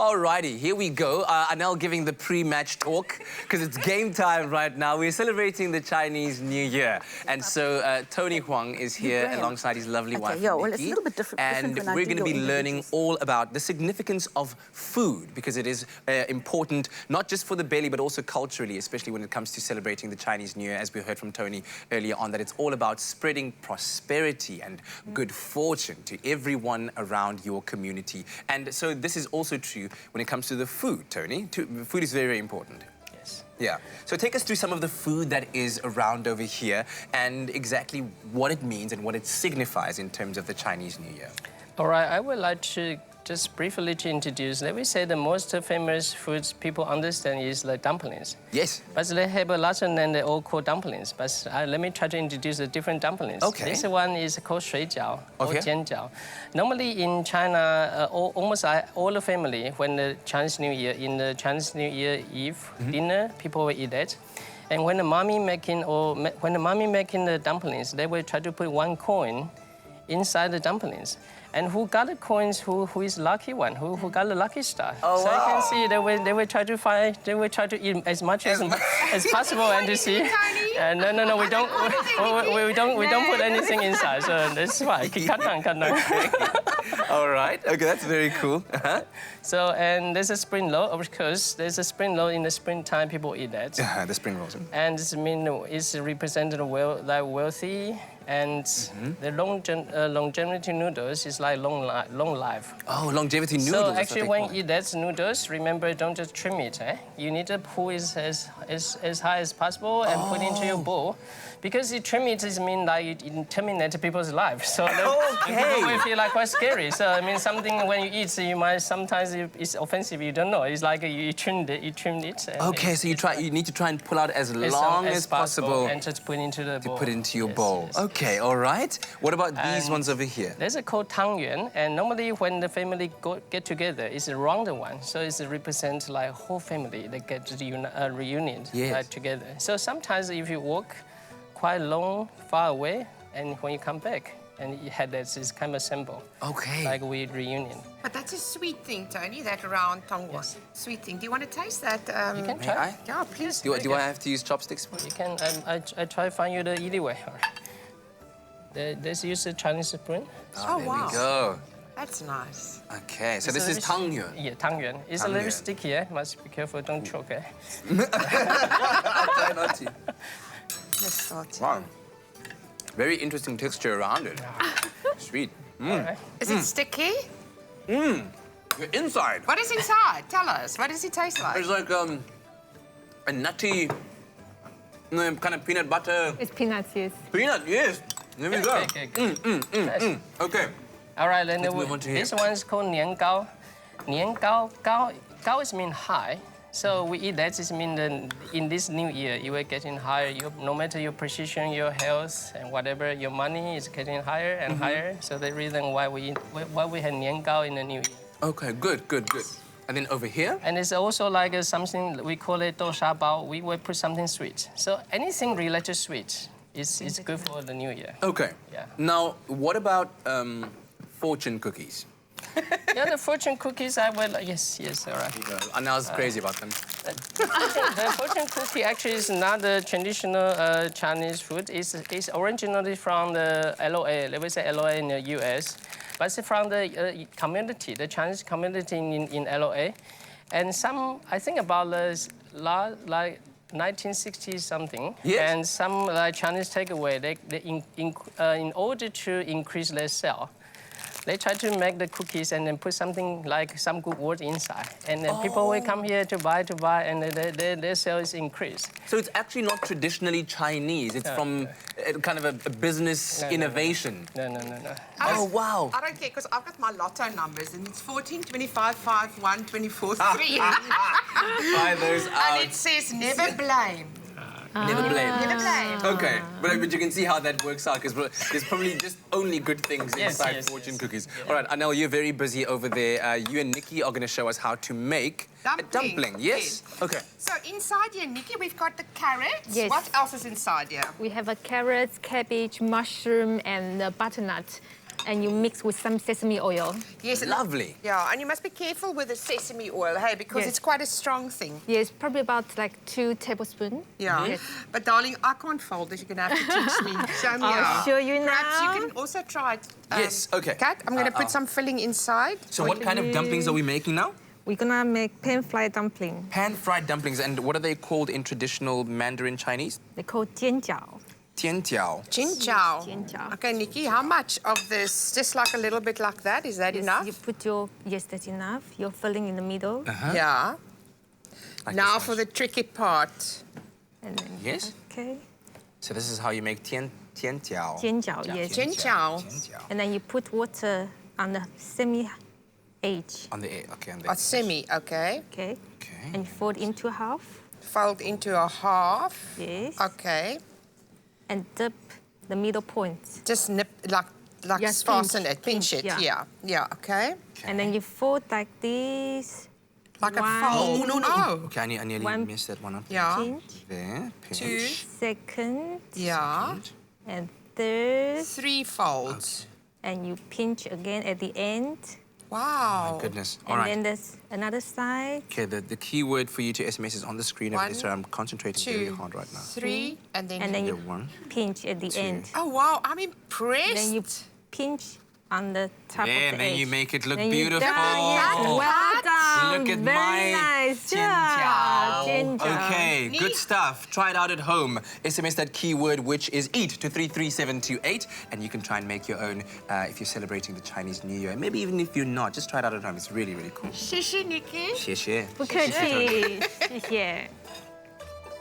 Alrighty, here we go. Anel giving the pre-match talk because it's game time right now. We're celebrating the Chinese New Year. And so Tony Huang is here alongside his lovely wife, yeah, well, Nikki. it's a little bit different. And we're going to be learning all about the significance of food because it is important, not just for the belly, but also culturally, especially when it comes to celebrating the Chinese New Year, as we heard from Tony earlier on, that it's all about spreading prosperity and good fortune to everyone around your community. And so this is also true when it comes to the food, Tony. Food is very, very important. Yes. Yeah. So take us through some of the food that is around over here and exactly what it means and what it signifies in terms of the Chinese New Year. All right, I would like to just briefly to introduce. Let me say the most famous foods people understand is the dumplings. Yes. But they have a lot of names they all call dumplings. But let me try to introduce the different dumplings. Okay. This one is called 水饺 or Okay. 煎饺. Normally in China, almost all the family, when the Chinese New Year, in the Chinese New Year Eve dinner, people will eat that. And when the mommy making the dumplings, they will try to put one coin inside the dumplings. And who got the coins, who is lucky one, who got the lucky star. Oh, so wow. you can see they will try to find, they will try to eat as much as possible and to see. No, we don't put anything inside, so that's fine. Cut down. All right. Okay, that's very cool. So, and there's a spring roll, of course. There's a spring roll in the springtime, people eat that. The spring rolls. And this mean it's represented like wealthy, and the longevity noodles is like long life. Oh, longevity noodles. So actually, when you eat that noodles, remember don't just trim it. You need to pull it as high as possible and put into your bowl. Because you trim it is mean like you terminate people's life. So people will feel like quite scary. So I mean something when you eat, you might sometimes it's offensive. You don't know. It's like you trimmed it. Okay, so you need to try and pull out as long as possible and just put into the bowl. To put into your Yes, bowl. yes. Okay, all right. What about these ones over here? There's a called 汤圆, and normally when the family get together, it's a round one. So it represents like whole family. They get to reunion together. So sometimes if you walk quite long, far away, and when you come back, and you had that, it's kind of a symbol. Okay. Like we reunion. But that's a sweet thing, Tony, that round tongue Yes. Sweet thing. Do you want to taste that? You can May try. I? Yeah, please. Do I have to use chopsticks? You can. I try to find you the easy way. Let's use the Chinese spoon. Oh, there wow. we go. That's nice. Okay, so this is 汤圆. Yeah, 汤圆. It's a little sticky, Must be careful, don't choke, I'll try not to. Just salty. Wow. Very interesting texture around it. Sweet. Right. Is it sticky? The inside. What is inside? Tell us. What does it taste like? It's like a nutty, kind of peanut butter. It's peanuts, yes. Peanut, yes. There we go. Okay. Okay. All right, then Let's move on to here. this one is called 年糕. 年糕, gao is mean high. So we eat that, it mean that in this new year, you are getting higher. No matter your position, your health, and whatever, your money is getting higher and higher. So the reason why we have 年糕 in the new year. Okay, good. And then over here? And it's also like something, we call it 豆沙包. We will put something sweet. So anything related to sweet is good for the new year. Okay. Yeah. Now, what about fortune cookies? Yeah, the fortune cookies, I will, yes, all right. Anel's crazy about them. The fortune cookie actually is not the traditional Chinese food. It's originally from the LOA, let me say LOA in the US. But it's from the community, the Chinese community in LOA. And I think about the like 1960 something. Yes. And some Chinese takeaway, in order to increase their sale, they try to make the cookies and then put something like some good word inside. And then people will come here to buy, and their sales increase. So it's actually not traditionally Chinese. It's from kind of a business innovation. No. Oh, wow. I don't care, because I've got my lotto numbers, and it's 14, 25, 5, 1, 24, 3. Try those out. And it says never blame. Never blame. Never blame. Okay, but you can see how that works out because there's probably just only good things inside fortune cookies. Yeah. All right, Anel, you're very busy over there. You and Nikki are going to show us how to make a dumpling. Yes? Okay. So inside here, Nikki, we've got the carrots. Yes. What else is inside here? We have a carrots, cabbage, mushroom, and butternut. and you mix with some sesame oil. Yes, Lovely. Yeah, and you must be careful with the sesame oil, hey, because Yes. it's quite a strong thing. Yes, probably about like 2 tablespoons. Yeah. Yes. But darling, I can't fold this. You're gonna have to teach me. Show me I'll how. show you Perhaps now. you can also try it. Yes, okay. Kat, I'm gonna put some filling inside. So what kind of dumplings are we making now? We're gonna make pan-fried dumpling. Pan-fried dumplings. And what are they called in traditional Mandarin Chinese? They call jianjiao. Tianjiao. Jinjiao. Jinjiao. Okay, Nikki, how much of this? Just like a little bit like that. Is that Yes, enough? you put your, yes, that's enough. Your filling in the middle. Yeah. Like Now this for much. the tricky part. And then, Yes? Okay. So this is how you make tianjiao. Jianjiao, yes. Jinjiao. Tianjiao. And then you put water on the semi-edge. On the okay, on the A semi, okay. Okay. Okay. And you fold into half. Fold into a half. Yes. Okay. And dip the middle point. Just nip, like Yes, fasten pinch, it, pinch pinch, it. yeah. Yeah. Yeah, okay. And then you fold like this. Like a One. fold. Oh, no, no. Oh. Okay, I nearly One- messed that one up. Yeah. Pinch. There, pinch. 2, Second. yeah. And third. 3 folds. And you pinch again at the end. Wow. Goodness. All And right. then there's another side. Okay, the key word for you to SMS is on the screen. One, Sorry, I'm concentrating very 2, hard right now. 3, and then, And then Yeah, you one. pinch at the Two. end. Oh, wow, I'm impressed. Then you pinch on the top There, of the and then edge. you make it look Then you beautiful. done. Yes, well done. Look at Very my nice. jianjiao. Jianjiao. Okay, good Neat. stuff. Try it out at home. SMS that keyword, which is eat, to 33728, and you can try and make your own if you're celebrating the Chinese New Year. Maybe even if you're not, just try it out at home. It's really, really cool. 谢谢 Nikki. 谢谢。不客气，谢谢。